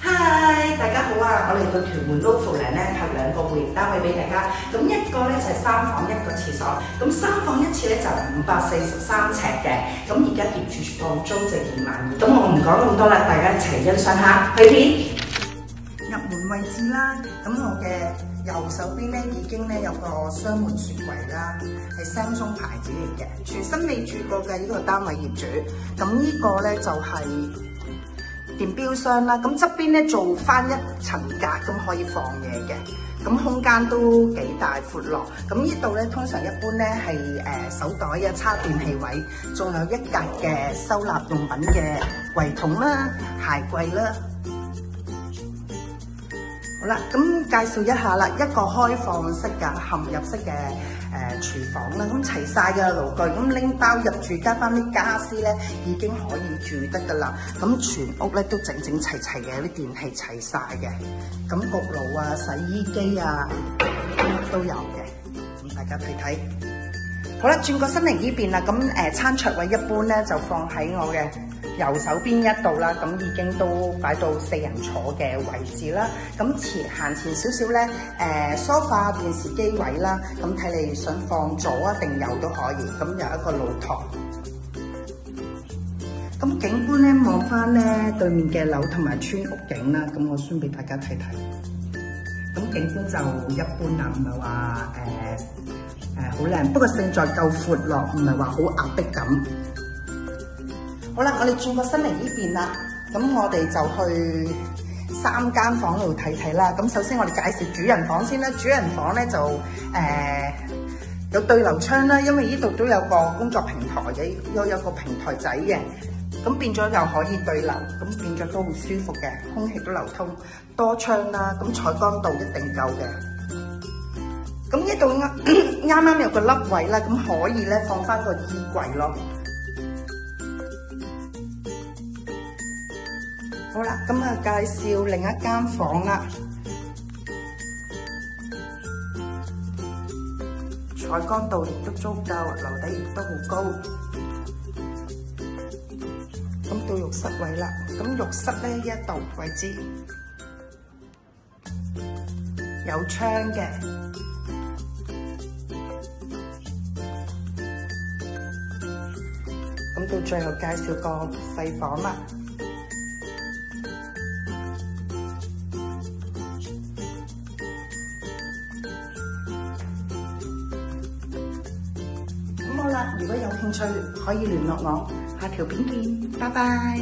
嗨，大家好啊！我嚟到屯門 Loftland 咧拍2個會員單位俾大家，咁一個咧就係3房1個廁所，咁3房1廁咧就543尺嘅，咁而家業主放租就22000，咁我唔講咁多啦，大家一齊欣賞下去片。入門位置啦，咁我嘅右手邊咧已經咧有個雙門雪櫃啦，係 Samsung 牌子嚟嘅，全新未住過嘅呢個單位業主，咁呢個咧就係電錶箱啦，咁側邊咧做翻一層格，咁可以放嘢嘅，咁空間都幾大闊落。咁呢度咧通常一般咧係手袋啊、叉電器位，仲有一格嘅收納用品嘅櫃桶啦、鞋櫃啦。好啦，咁介紹一下啦，一個開放式嘅嵌入式嘅廚房啦，咁齊晒嘅爐具，咁拎包入住加翻啲家私咧，已經可以住得噶啦。咁全屋咧都整整齊齊嘅，啲電器齊晒嘅，咁焗爐啊、洗衣機啊都有嘅，咁大家睇睇。好啦，轉個身嚟呢邊啦，咁餐桌位一般咧就放喺我嘅右手邊一度啦，咁已經都擺到4人坐嘅位置啦。咁行前少少咧，梳化電視機位啦，咁睇你想放左啊定右都可以。咁有一個露台。咁景觀咧望翻咧對面嘅樓同埋村屋景啦，咁我先俾大家睇睇。咁景觀就一般啦，唔係話好靚，不過勝在夠闊落，唔係話好壓迫感。好啦，我哋轉個身嚟呢邊啦，咁我哋就去3間房度睇睇啦。咁首先我哋介紹主人房先啦，主人房咧就有對流窗啦，因為呢度都有個工作平台嘅，有個平台仔嘅，咁變咗又可以對流，咁變咗都好舒服嘅，空氣都流通，多窗啦，咁採光度一定夠嘅。咁呢度啱啱有個凹位啦，咁可以咧放翻個衣櫃咯。好啦，咁啊介紹另一間房啦，採光度亦都足夠，樓底亦都好高。咁到浴室位啦，咁浴室咧一度位置有窗嘅。咁到最後介紹個細房啦。好啦，如果有興趣可以聯絡我，下條片見，拜拜。